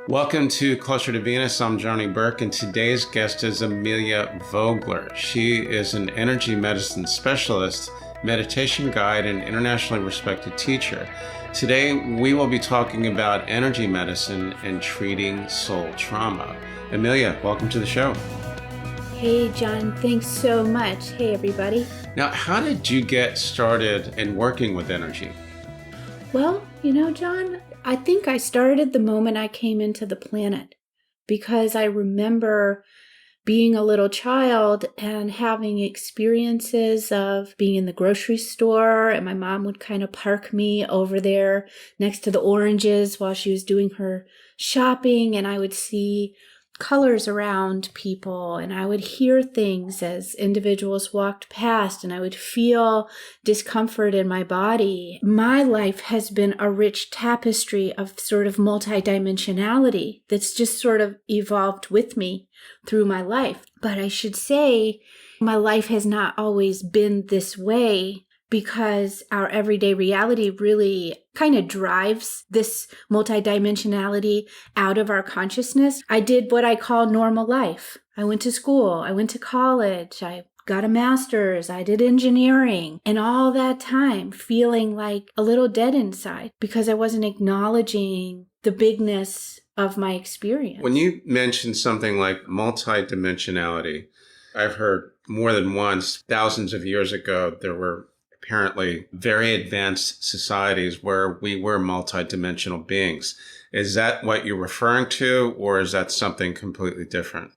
Welcome to Closer to Venus. I'm Johnny Burke, and today's guest is Amelia Vogler. She is an energy medicine specialist, meditation guide, and internationally respected teacher. Today, we will be talking about energy medicine and treating soul trauma. Amelia, welcome to the show. Hey, John. Thanks so much. Hey, everybody. Now, how did you get started in working with energy? Well, John, I think I started the moment I came into the planet because I remember being a little child and having experiences of being in the grocery store, and my mom would kind of park me over there next to the oranges while she was doing her shopping, and I would see colors around people, and I would hear things as individuals walked past, and I would feel discomfort in my body. My life has been a rich tapestry of sort of multidimensionality that's just sort of evolved with me through my life. But I should say, my life has not always been this way, because our everyday reality really kind of drives this multidimensionality out of our consciousness. I did what I call normal life. I went to school, I went to college, I got a master's, I did engineering, and all that time feeling like a little dead inside because I wasn't acknowledging the bigness of my experience. When you mentioned something like multidimensionality, I've heard more than once, thousands of years ago, there were apparently very advanced societies where we were multidimensional beings. Is that what you're referring to, or is that something completely different?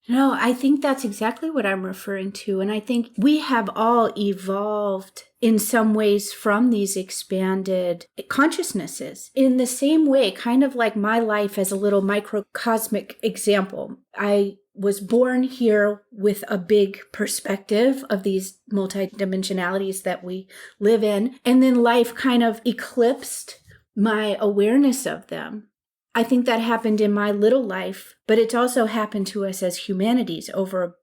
No, I think that's exactly what I'm referring to. And I think we have all evolved in some ways from these expanded consciousnesses. In the same way, kind of like my life as a little microcosmic example, I was born here with a big perspective of these multidimensionalities that we live in. And then life kind of eclipsed my awareness of them. I think that happened in my little life, but it's also happened to us as humanities over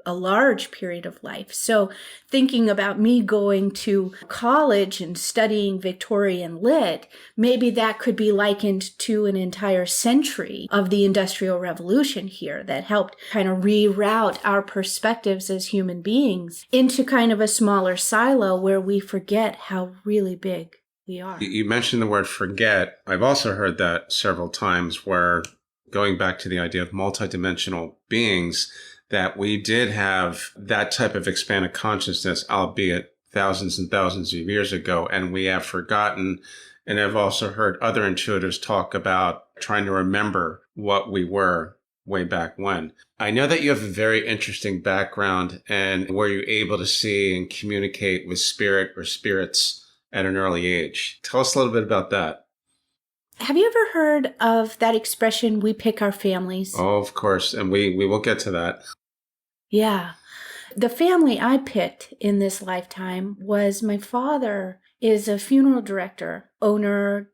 a large period of life. So thinking about me going to college and studying Victorian Lit, maybe that could be likened to an entire century of the Industrial Revolution here that helped kind of reroute our perspectives as human beings into kind of a smaller silo where we forget how really big we are. You mentioned the word forget. I've also heard that several times, where going back to the idea of multidimensional beings, that we did have that type of expanded consciousness, albeit thousands and thousands of years ago, and we have forgotten. And I've also heard other intuitives talk about trying to remember what we were way back when. I know that you have a very interesting background, and were you able to see and communicate with spirit or spirits at an early age? Tell us a little bit about that. Have you ever heard of that expression, we pick our families? Oh, of course. And we will get to that. Yeah. The family I picked in this lifetime was my father is a funeral director, owner,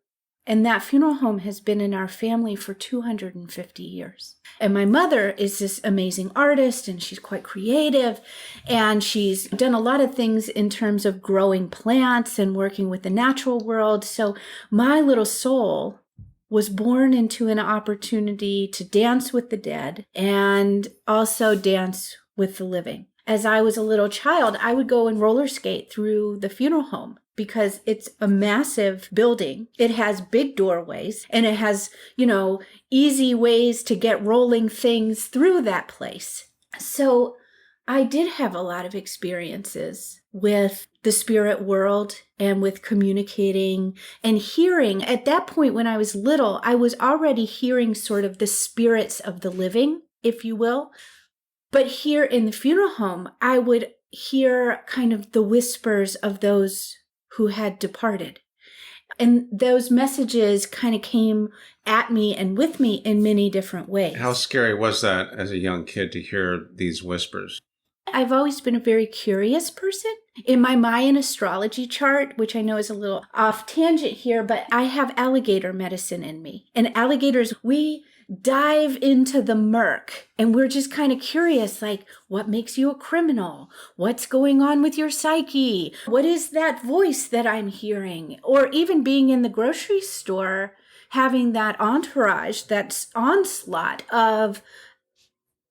and that funeral home has been in our family for 250 years. And my mother is this amazing artist, and she's quite creative, and she's done a lot of things in terms of growing plants and working with the natural world. So my little soul was born into an opportunity to dance with the dead and also dance with the living. As I was a little child, I would go and roller skate through the funeral home because it's a massive building. It has big doorways, and it has, easy ways to get rolling things through that place. So I did have a lot of experiences with the spirit world and with communicating and hearing. At that point, when I was little, I was already hearing sort of the spirits of the living, if you will. But here in the funeral home, I would hear kind of the whispers of those who had departed. And those messages kind of came at me and with me in many different ways. How scary was that as a young kid to hear these whispers? I've always been a very curious person. In my Mayan astrology chart, which I know is a little off tangent here, but I have alligator medicine in me. And alligators, we dive into the murk and we're just kind of curious, like, what makes you a criminal? What's going on with your psyche? What is that voice that I'm hearing? Or even being in the grocery store, having that entourage, that onslaught of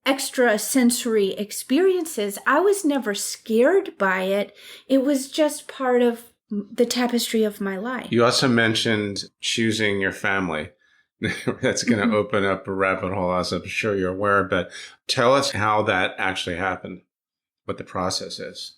extra sensory experiences, I was never scared by it. It was just part of the tapestry of my life. You also mentioned choosing your family. That's going to open up a rabbit hole, as I'm sure you're aware, but tell us how that actually happened, what the process is.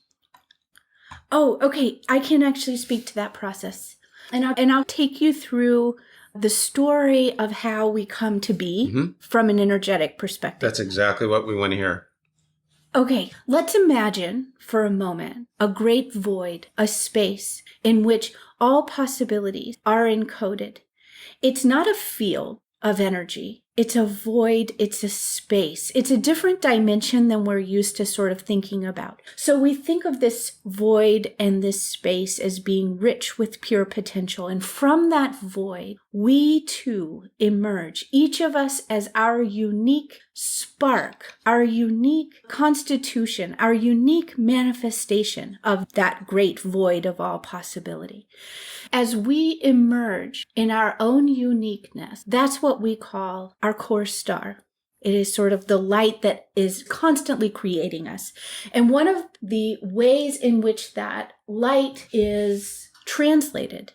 Oh, okay. I can actually speak to that process. And I'll take you through the story of how we come to be from an energetic perspective. That's exactly what we want to hear. Okay, let's imagine for a moment a great void, a space in which all possibilities are encoded. It's not a field of energy. It's a void. It's a space. It's a different dimension than we're used to sort of thinking about. So we think of this void and this space as being rich with pure potential. And from that void, we too emerge, each of us as our unique spark, our unique constitution, our unique manifestation of that great void of all possibility. As we emerge in our own uniqueness, that's what we call our core star. It is sort of the light that is constantly creating us. And one of the ways in which that light is translated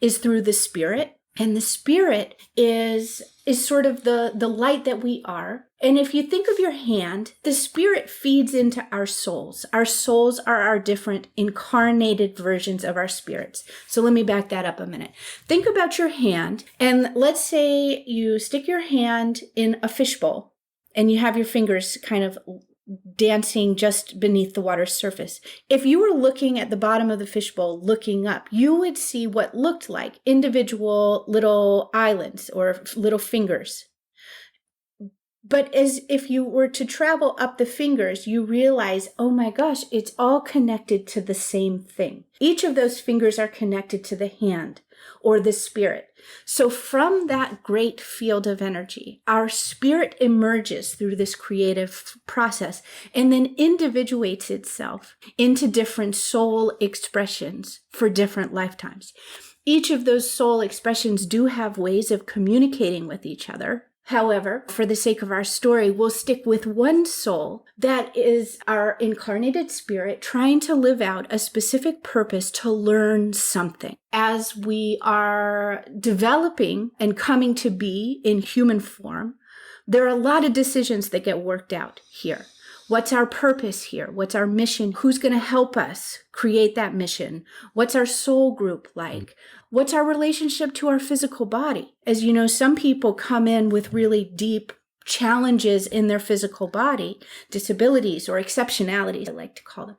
is through the spirit. And the spirit is sort of the light that we are. And if you think of your hand, the spirit feeds into our souls. Our souls are our different incarnated versions of our spirits. So let me back that up a minute. Think about your hand, and let's say you stick your hand in a fishbowl and you have your fingers kind of dancing just beneath the water's surface. If you were looking at the bottom of the fishbowl, looking up, you would see what looked like individual little islands or little fingers. But as if you were to travel up the fingers, you realize, oh my gosh, it's all connected to the same thing. Each of those fingers are connected to the hand or the spirit. So from that great field of energy, our spirit emerges through this creative process and then individuates itself into different soul expressions for different lifetimes. Each of those soul expressions do have ways of communicating with each other. However, for the sake of our story, we'll stick with one soul that is our incarnated spirit trying to live out a specific purpose to learn something. As we are developing and coming to be in human form, there are a lot of decisions that get worked out here. What's our purpose here? What's our mission? Who's going to help us create that mission? What's our soul group like? What's our relationship to our physical body? As you know, some people come in with really deep challenges in their physical body, disabilities or exceptionalities, I like to call them.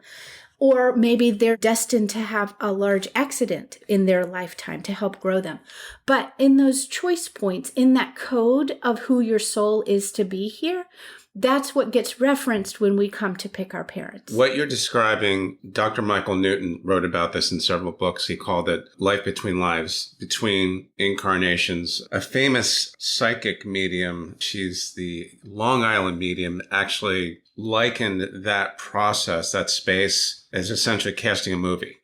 Or maybe they're destined to have a large accident in their lifetime to help grow them. But in those choice points, in that code of who your soul is to be here, that's what gets referenced when we come to pick our parents. What you're describing, Dr. Michael Newton wrote about this in several books. He called it life between lives, between incarnations. A famous psychic medium, she's the Long Island medium, actually likened that process, that space, as essentially casting a movie.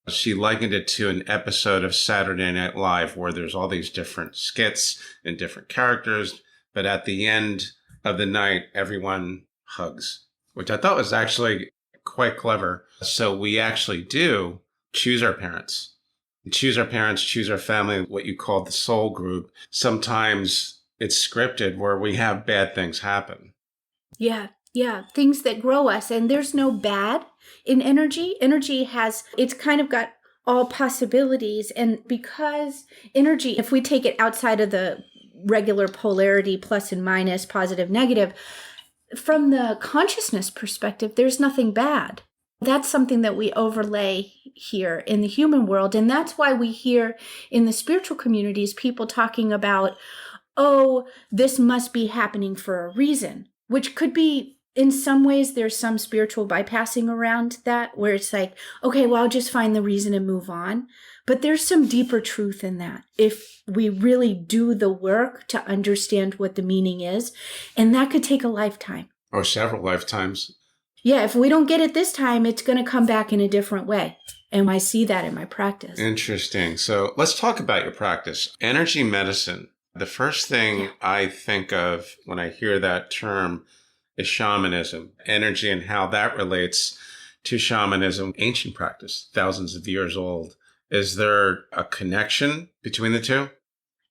She likened it to an episode of Saturday Night Live where there's all these different skits and different characters, but at the end of the night, everyone hugs, which I thought was actually quite clever. So we actually do choose our parents. We choose our parents, choose our family, what you call the soul group. Sometimes it's scripted where we have bad things happen. Yeah. Things that grow us. And there's no bad in energy. Energy it's kind of got all possibilities. And because energy, if we take it outside of the regular polarity, plus and minus, positive, negative, from the consciousness perspective, there's nothing bad. That's something that we overlay here in the human world. And that's why we hear in the spiritual communities people talking about, oh, this must be happening for a reason, which could be, in some ways, there's some spiritual bypassing around that, where it's like, okay, well, I'll just find the reason and move on. But there's some deeper truth in that if we really do the work to understand what the meaning is. And that could take a lifetime. Or several lifetimes. Yeah, if we don't get it this time, it's going to come back in a different way. And I see that in my practice. Interesting. So let's talk about your practice. Energy medicine. The first thing I think of when I hear that term is shamanism, energy and how that relates to shamanism, ancient practice, thousands of years old. Is there a connection between the two?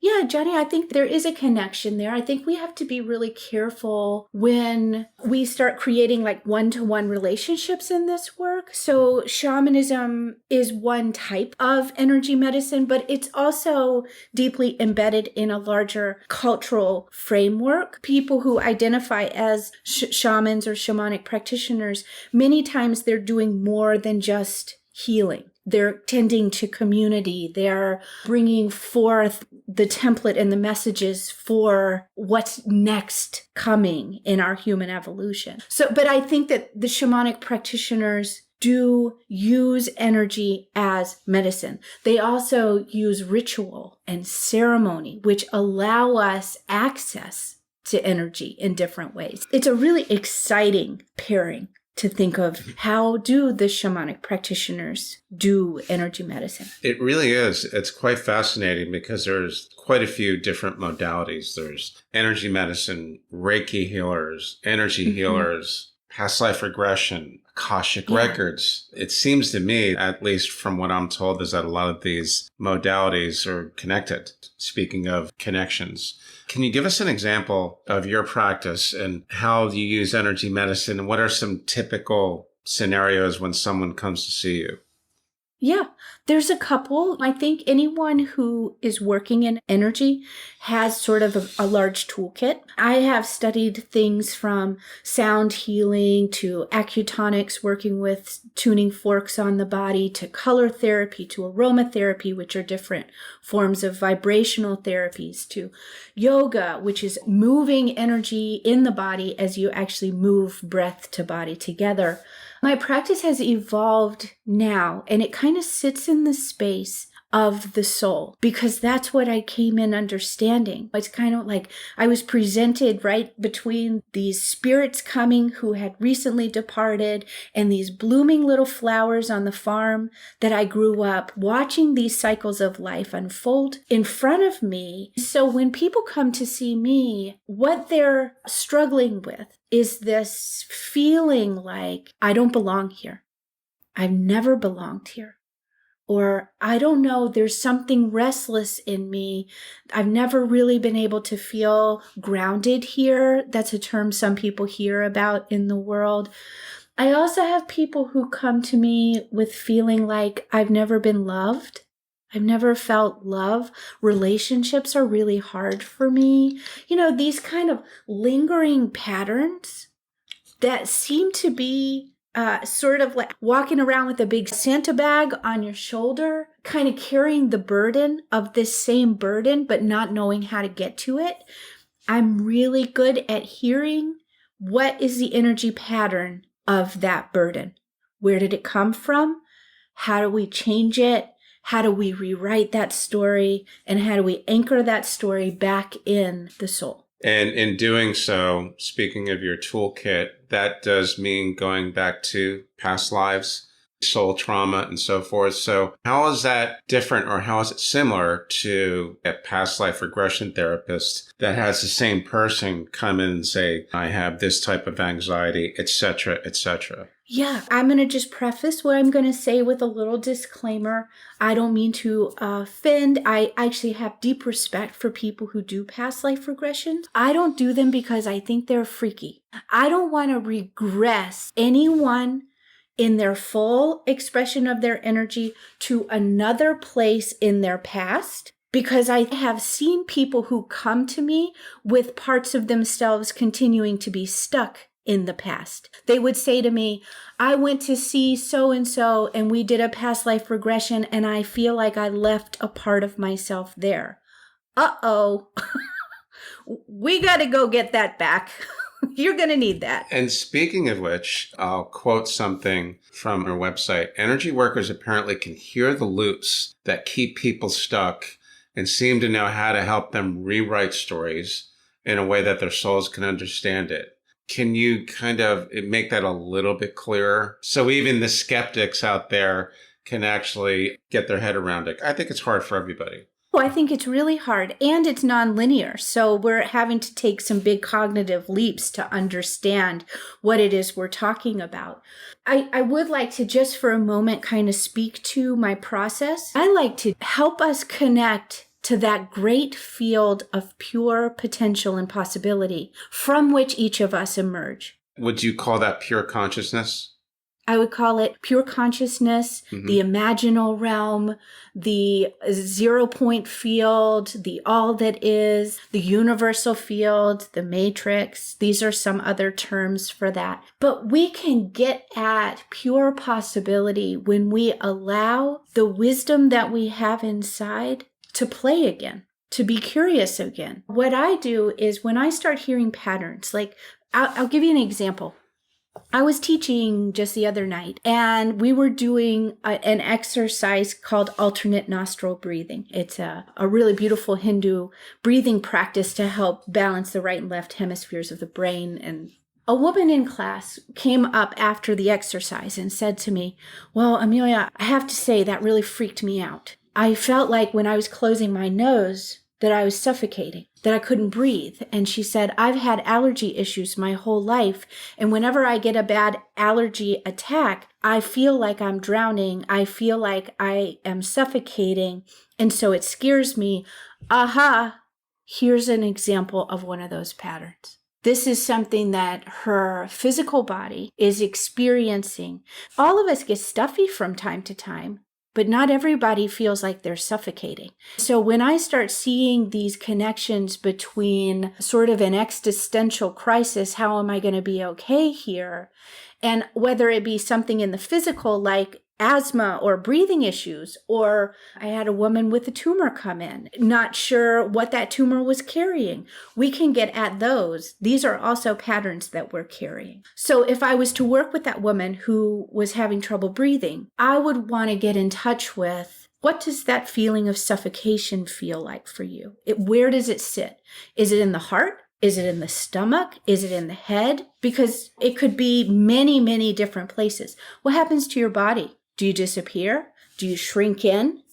Yeah, Johnny, I think there is a connection there. I think we have to be really careful when we start creating like one-to-one relationships in this work. So shamanism is one type of energy medicine, but it's also deeply embedded in a larger cultural framework. People who identify as shamans or shamanic practitioners, many times they're doing more than just healing. They're tending to community. They're bringing forth the template and the messages for what's next coming in our human evolution. But I think that the shamanic practitioners do use energy as medicine. They also use ritual and ceremony, which allow us access to energy in different ways. It's a really exciting pairing to think of how do the shamanic practitioners do energy medicine. It really is. It's quite fascinating because there's quite a few different modalities. There's energy medicine, Reiki healers, energy healers, past life regression, Akashic records. It seems to me, at least from what I'm told, is that a lot of these modalities are connected. Speaking of connections, can you give us an example of your practice and how you use energy medicine? And what are some typical scenarios when someone comes to see you? Yeah, there's a couple. I think anyone who is working in energy has sort of a large toolkit. I have studied things from sound healing to acutonics, working with tuning forks on the body, to color therapy, to aromatherapy, which are different forms of vibrational therapies, to yoga, which is moving energy in the body as you actually move breath to body together. My practice has evolved now, and it kind of sits in the space of the soul, because that's what I came in understanding. It's kind of like I was presented right between these spirits coming who had recently departed and these blooming little flowers on the farm that I grew up watching these cycles of life unfold in front of me. So when people come to see me, what they're struggling with is this feeling like I don't belong here. I've never belonged here. Or I don't know, there's something restless in me. I've never really been able to feel grounded here. That's a term some people hear about in the world. I also have people who come to me with feeling like I've never been loved. I've never felt love. Relationships are really hard for me. You know, these kind of lingering patterns that seem to be sort of like walking around with a big Santa bag on your shoulder, kind of carrying the burden of this same burden, but not knowing how to get to it. I'm really good at hearing what is the energy pattern of that burden. Where did it come from? How do we change it? How do we rewrite that story? And how do we anchor that story back in the soul? And in doing so, speaking of your toolkit, that does mean going back to past lives, soul trauma, and so forth. So how is that different, or how is it similar to a past life regression therapist that has the same person come in and say, I have this type of anxiety, et cetera, et cetera? Yeah, I'm going to just preface what I'm going to say with a little disclaimer. I don't mean to offend. I actually have deep respect for people who do past life regressions. I don't do them because I think they're freaky. I don't want to regress anyone in their full expression of their energy to another place in their past, because I have seen people who come to me with parts of themselves continuing to be stuck in the past. They would say to me, I went to see so-and-so and we did a past life regression and I feel like I left a part of myself there. Uh-oh. We got to go get that back. You're going to need that. And speaking of which, I'll quote something from our website. Energy workers apparently can hear the loops that keep people stuck and seem to know how to help them rewrite stories in a way that their souls can understand it. Can you kind of make that a little bit clearer? So even the skeptics out there can actually get their head around it. I think it's hard for everybody. Well, I think it's really hard, and it's nonlinear. So we're having to take some big cognitive leaps to understand what it is we're talking about. I would like to just for a moment kind of speak to my process. I like to help us connect to that great field of pure potential and possibility from which each of us emerge. Would you call that pure consciousness? I would call it pure consciousness, the imaginal realm, the 0 point field, the all that is, the universal field, the matrix. These are some other terms for that. But we can get at pure possibility when we allow the wisdom that we have inside to play again, to be curious again. What I do is when I start hearing patterns, like I'll give you an example. I was teaching just the other night, and we were doing an exercise called alternate nostril breathing. It's a really beautiful Hindu breathing practice to help balance the right and left hemispheres of the brain. And a woman in class came up after the exercise and said to me, "Well, Amelia, I have to say that really freaked me out. I felt like when I was closing my nose that I was suffocating, that I couldn't breathe." And she said, "I've had allergy issues my whole life. And whenever I get a bad allergy attack, I feel like I'm drowning. I feel like I am suffocating. And so it scares me." Aha, here's an example of one of those patterns. This is something that her physical body is experiencing. All of us get stuffy from time to time, but not everybody feels like they're suffocating. So when I start seeing these connections between sort of an existential crisis, how am I going to be okay here? And whether it be something in the physical like asthma or breathing issues, or I had a woman with a tumor come in, not sure what that tumor was carrying. We can get at those. These are also patterns that we're carrying. So if I was to work with that woman who was having trouble breathing, I would want to get in touch with, what does that feeling of suffocation feel like for you? Where does it sit? Is it in the heart? Is it in the stomach? Is it in the head? Because it could be many, many different places. What happens to your body? Do you disappear? Do you shrink in?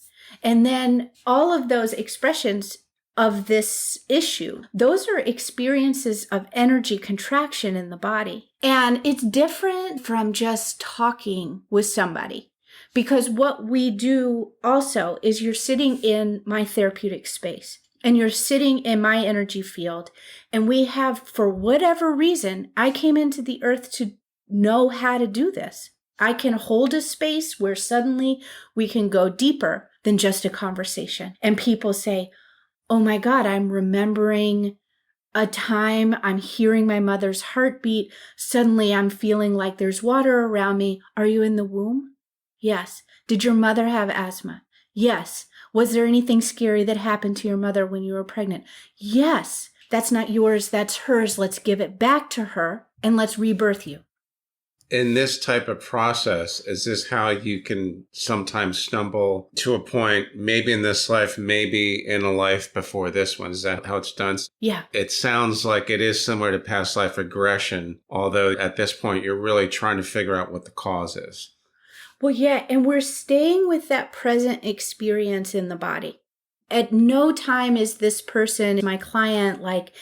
And then all of those expressions of this issue, those are experiences of energy contraction in the body. And it's different from just talking with somebody. Because what we do also is you're sitting in my therapeutic space and you're sitting in my energy field. And we have, for whatever reason, I came into the earth to know how to do this. I can hold a space where suddenly we can go deeper than just a conversation. And people say, "Oh my God, I'm remembering a time, I'm hearing my mother's heartbeat. Suddenly I'm feeling like there's water around me. Are you in the womb?" "Yes." "Did your mother have asthma?" "Yes." "Was there anything scary that happened to your mother when you were pregnant?" "Yes." "That's not yours, that's hers. Let's give it back to her and let's rebirth you." In this type of process, is this how you can sometimes stumble to a point, maybe in this life, maybe in a life before this one? Is that how it's done? Yeah. It sounds like it is similar to past life regression, although at this point, you're really trying to figure out what the cause is. Well, yeah, and we're staying with that present experience in the body. At no time is this person, my client, like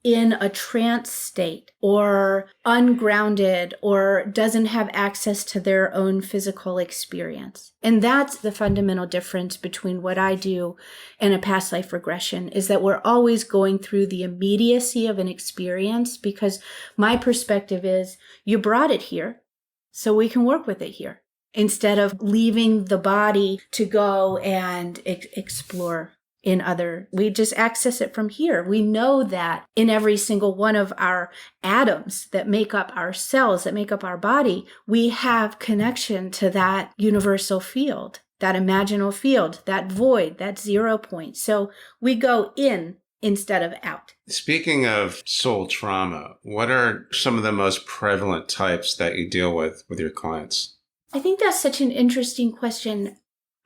in a trance state or ungrounded or doesn't have access to their own physical experience. And that's the fundamental difference between what I do and a past life regression, is that we're always going through the immediacy of an experience, because my perspective is you brought it here, so we can work with it here, instead of leaving the body to go and explore in other. We just access it from here. We know that in every single one of our atoms that make up our cells, that make up our body, we have connection to that universal field, that imaginal field, that void, that 0 point. So we go in instead of out. Speaking of soul trauma, what are some of the most prevalent types that you deal with your clients? I think that's such an interesting question.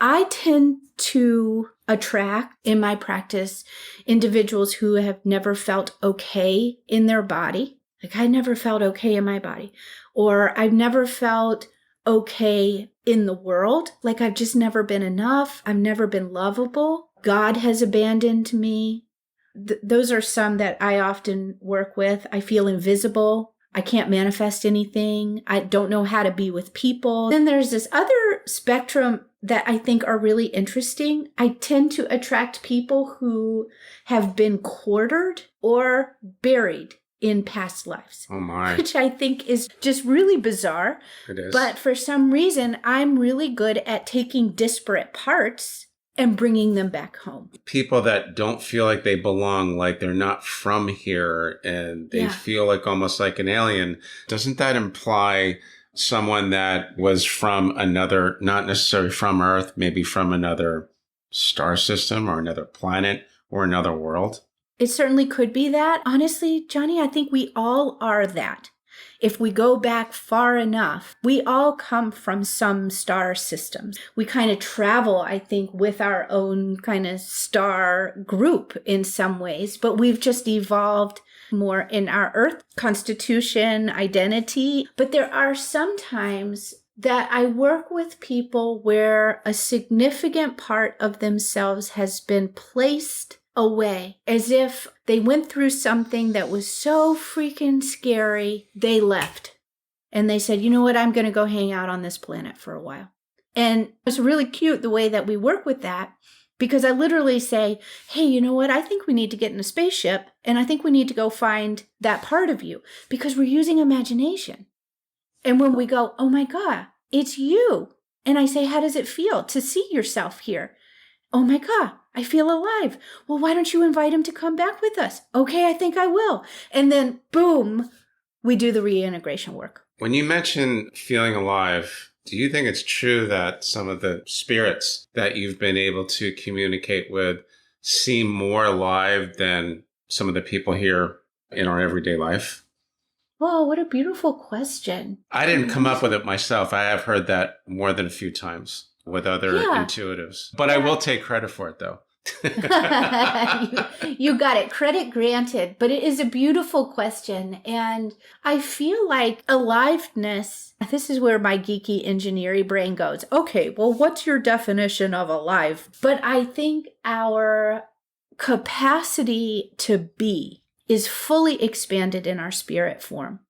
I tend to attract in my practice individuals who have never felt okay in their body. Like, I never felt okay in my body, or I've never felt okay in the world. Like I've just never been enough. I've never been lovable. God has abandoned me. Those are some that I often work with. I feel invisible. I can't manifest anything. I don't know how to be with people. Then there's this other spectrum that I think are really interesting. I tend to attract people who have been quartered or buried in past lives. Oh my. Which I think is just really bizarre. It is. But for some reason, I'm really good at taking disparate parts and bringing them back home. People that don't feel like they belong, like they're not from here, and they feel like almost like an alien. Doesn't that imply someone that was from another, not necessarily from Earth, maybe from another star system or another planet or another world? It certainly could be that. Honestly, Johnny, I think we all are that. If we go back far enough, we all come from some star systems. We kind of travel, I think, with our own kind of star group in some ways, but we've just evolved more in our Earth constitution, identity. But there are some times that I work with people where a significant part of themselves has been placed away, as if they went through something that was so freaking scary, they left. And they said, you know what, I'm going to go hang out on this planet for a while. And it's really cute the way that we work with that, because I literally say, hey, you know what, I think we need to get in a spaceship, and I think we need to go find that part of you, because we're using imagination. And when we go, oh my God, it's you. And I say, how does it feel to see yourself here? Oh my God, I feel alive. Well, why don't you invite him to come back with us? Okay, I think I will. And then boom, we do the reintegration work. When you mention feeling alive, do you think it's true that some of the spirits that you've been able to communicate with seem more alive than some of the people here in our everyday life? Oh, what a beautiful question. I didn't come up with it myself. I have heard that more than a few times with other intuitives. But I will take credit for it, though. You got it. Credit granted. But it is a beautiful question. And I feel like aliveness, this is where my geeky engineering brain goes, okay, well, what's your definition of alive? But I think our capacity to be is fully expanded in our spirit form.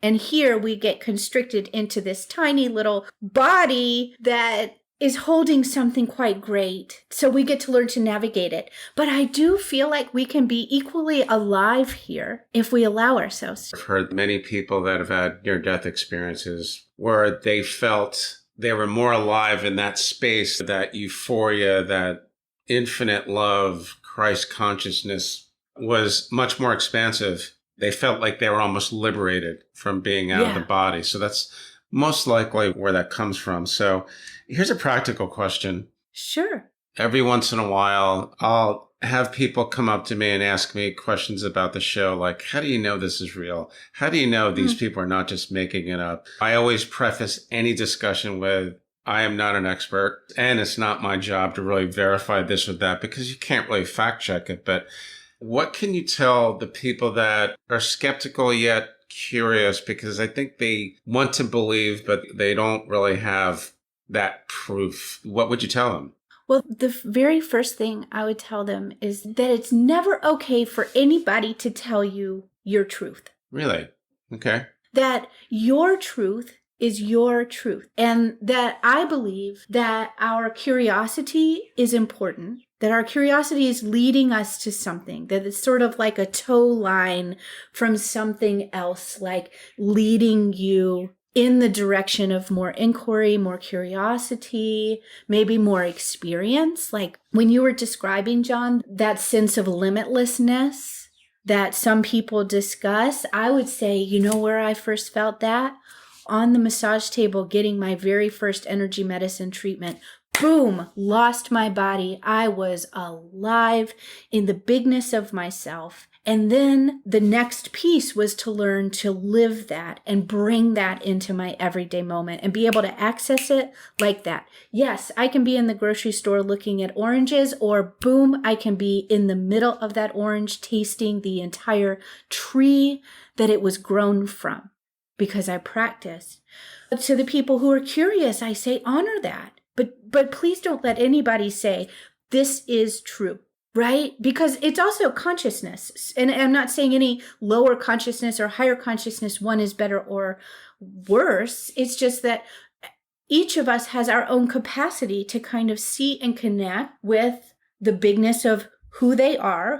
And here we get constricted into this tiny little body that is holding something quite great. So we get to learn to navigate it. But I do feel like we can be equally alive here if we allow ourselves. I've heard many people that have had near-death experiences where they felt they were more alive in that space, that euphoria, that infinite love, Christ consciousness was much more expansive. They felt like they were almost liberated from being out of the body. So that's most likely where that comes from. So here's a practical question. Sure. Every once in a while, I'll have people come up to me and ask me questions about the show, like, how do you know this is real? How do you know these people are not just making it up? I always preface any discussion with, I am not an expert, and it's not my job to really verify this or that, because you can't really fact check it. But what can you tell the people that are skeptical yet curious? Because I think they want to believe, but they don't really have that proof. What would you tell them? Well, the very first thing I would tell them is that it's never okay for anybody to tell you your truth. Really? Okay. That your truth is your truth. And that I believe that our curiosity is important, that our curiosity is leading us to something, that it's sort of like a tow line from something else, like leading you in the direction of more inquiry, more curiosity, maybe more experience. Like when you were describing, John, that sense of limitlessness that some people discuss, I would say, you know where I first felt that? On the massage table, getting my very first energy medicine treatment. Boom, lost my body. I was alive in the bigness of myself. And then the next piece was to learn to live that and bring that into my everyday moment and be able to access it like that. Yes, I can be in the grocery store looking at oranges, or boom, I can be in the middle of that orange tasting the entire tree that it was grown from. because I practiced. But to the people who are curious, I say honor that. But please don't let anybody say this is true, right? Because it's also consciousness. And I'm not saying any lower consciousness or higher consciousness, one is better or worse. It's just that each of us has our own capacity to kind of see and connect with the bigness of who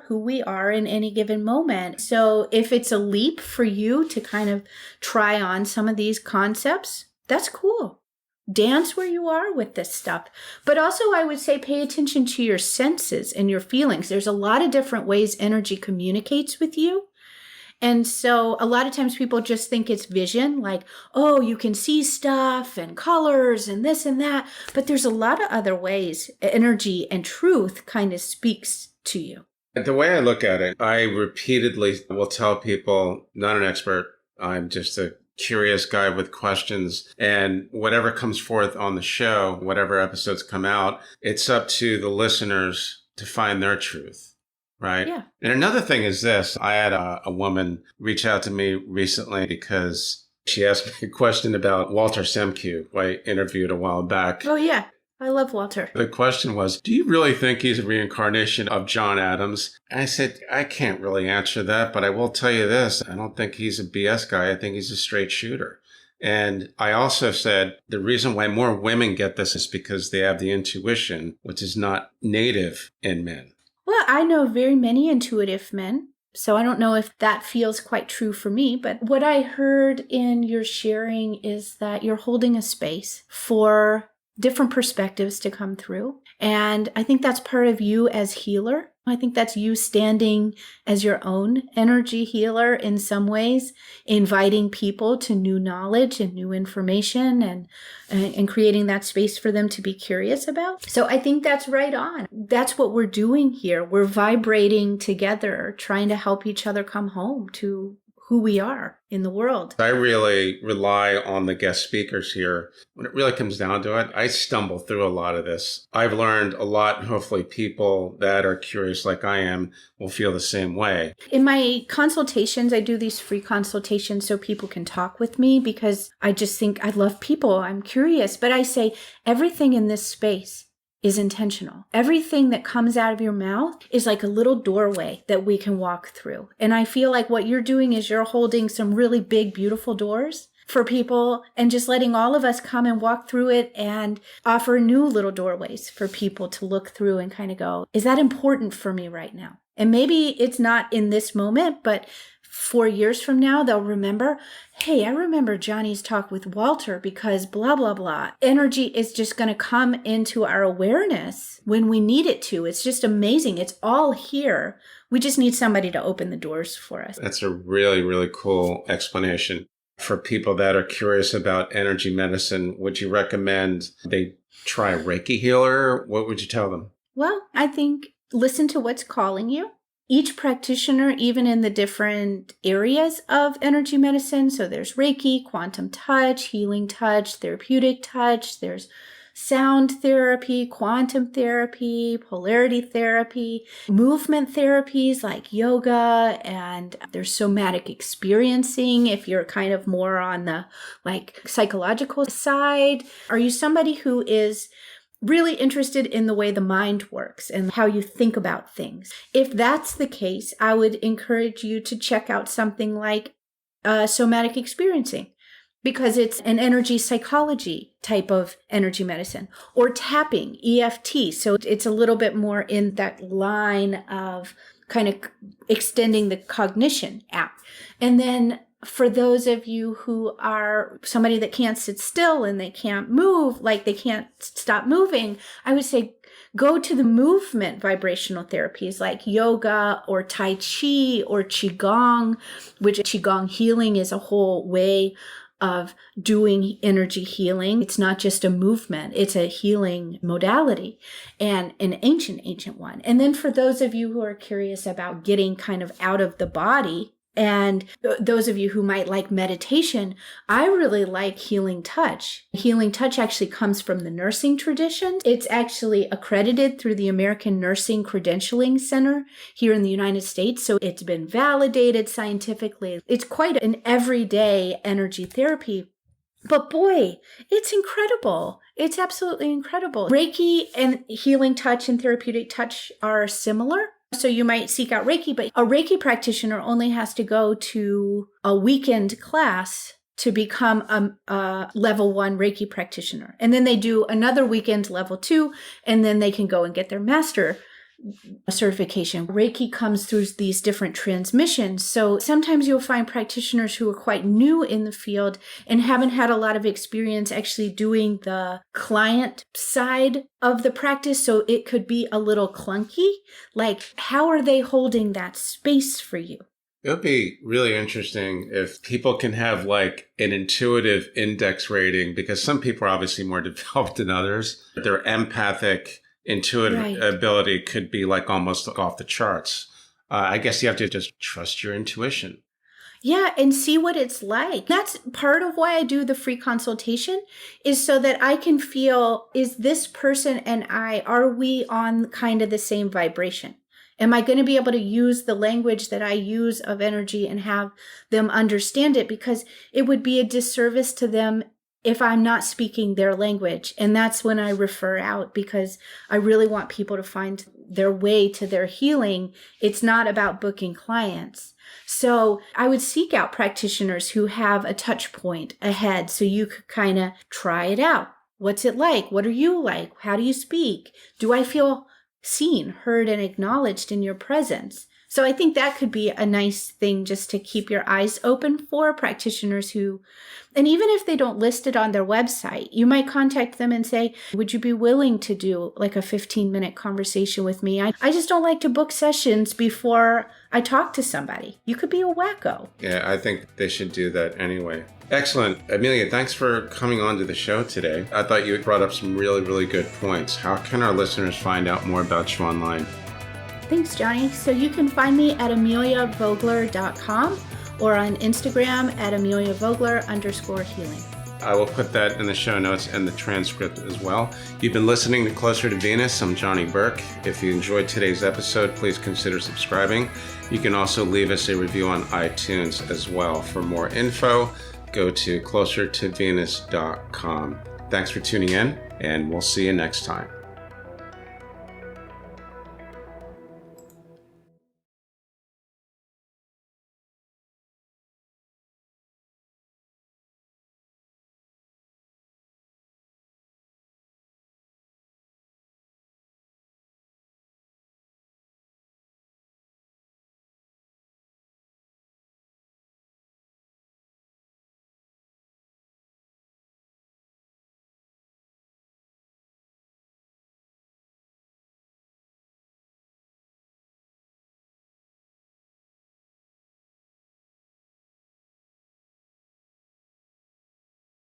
we are in any given moment. So if it's a leap for you to kind of try on some of these concepts, that's cool. Dance where you are with this stuff. But also I would say pay attention to your senses and your feelings. There's a lot of different ways energy communicates with you. And so a lot of times people just think it's vision, like, oh, you can see stuff and colors and this and that. But there's a lot of other ways energy and truth kind of speaks to you. The way I look at it, I repeatedly will tell people, not an expert, I'm just a curious guy with questions, and whatever comes forth on the show, whatever episodes come out, it's up to the listeners to find their truth. Right. Yeah. And another thing is this. I had a woman reach out to me recently because she asked me a question about Walter Semke, who I interviewed a while back. Oh, yeah. I love Walter. The question was, do you really think he's a reincarnation of John Adams? And I said, I can't really answer that, but I will tell you this. I don't think he's a BS guy. I think he's a straight shooter. And I also said the reason why more women get this is because they have the intuition, which is not native in men. Well, I know very many intuitive men, so I don't know if that feels quite true for me. But what I heard in your sharing is that you're holding a space for different perspectives to come through. And I think that's part of you as healer. I think that's you standing as your own energy healer in some ways, inviting people to new knowledge and new information and creating that space for them to be curious about. So I think that's right on. That's what we're doing here. We're vibrating together, trying to help each other come home to who we are in the world. I really rely on the guest speakers here. When it really comes down to it, I stumble through a lot of this. I've learned a lot, and hopefully people that are curious like I am will feel the same way. In my consultations, I do these free consultations so people can talk with me because I just think I love people. I'm curious, but I say everything in this space is intentional. Everything that comes out of your mouth is like a little doorway that we can walk through. And I feel like what you're doing is you're holding some really big, beautiful doors for people and just letting all of us come and walk through it and offer new little doorways for people to look through and kind of go, is that important for me right now? And maybe it's not in this moment, but 4 years from now, they'll remember, hey, I remember Johnny's talk with Walter because blah, blah, blah. Energy is just going to come into our awareness when we need it to. It's just amazing. It's all here. We just need somebody to open the doors for us. That's a really, really cool explanation. For people that are curious about energy medicine, would you recommend they try a Reiki healer? What would you tell them? Well, I think listen to what's calling you. Each practitioner, even in the different areas of energy medicine, so there's Reiki, quantum touch, healing touch, therapeutic touch, there's sound therapy, quantum therapy, polarity therapy, movement therapies like yoga, and there's somatic experiencing if you're kind of more on the like psychological side. Are you somebody who is really interested in the way the mind works and how you think about things? If that's the case, I would encourage you to check out something like somatic experiencing, because it's an energy psychology type of energy medicine, or tapping, EFT. So it's a little bit more in that line of kind of extending the cognition out. And then for those of you who are somebody that can't sit still and they can't move, like they can't stop moving, I would say go to the movement vibrational therapies like yoga or Tai Chi or Qigong, which Qigong healing is a whole way of doing energy healing. It's not just a movement, it's a healing modality and an ancient one. And then for those of you who are curious about getting kind of out of the body And those of you who might like meditation, I really like healing touch. Healing touch actually comes from the nursing tradition. It's actually accredited through the American Nursing Credentialing Center here in the United States. So it's been validated scientifically. It's quite an everyday energy therapy. But boy, it's incredible. It's absolutely incredible. Reiki and healing touch and therapeutic touch are similar. So you might seek out Reiki, but a Reiki practitioner only has to go to a weekend class to become a level 1 Reiki practitioner. And then they do another weekend level 2, and then they can go and get their master certification. Reiki comes through these different transmissions. So sometimes you'll find practitioners who are quite new in the field and haven't had a lot of experience actually doing the client side of the practice. So it could be a little clunky. Like, how are they holding that space for you? It would be really interesting if people can have like an intuitive index rating, because some people are obviously more developed than others. Their empathic intuitive ability could be like almost like off the charts. I guess you have to just trust your intuition. Yeah, and see what it's like. That's part of why I do the free consultation, is so that I can feel, is this person and I, are we on kind of the same vibration? Am I going to be able to use the language that I use of energy and have them understand it? Because it would be a disservice to them if I'm not speaking their language. And that's when I refer out, because I really want people to find their way to their healing. It's not about booking clients. So I would seek out practitioners who have a touch point ahead so you could kind of try it out. What's it like? What are you like? How do you speak? Do I feel seen, heard, and acknowledged in your presence? So I think that could be a nice thing just to keep your eyes open for practitioners who, and even if they don't list it on their website, you might contact them and say, would you be willing to do like a 15-minute conversation with me? I just don't like to book sessions before I talk to somebody. You could be a wacko. Yeah, I think they should do that anyway. Excellent. Amelia, thanks for coming on to the show today. I thought you brought up some really, really good points. How can our listeners find out more about you online? Thanks, Johnny. So you can find me at ameliavogler.com or on Instagram at ameliavogler_healing. I will put that in the show notes and the transcript as well. You've been listening to Closer to Venus. I'm Johnny Burke. If you enjoyed today's episode, please consider subscribing. You can also leave us a review on iTunes as well. For more info, go to closertovenus.com. Thanks for tuning in, and we'll see you next time.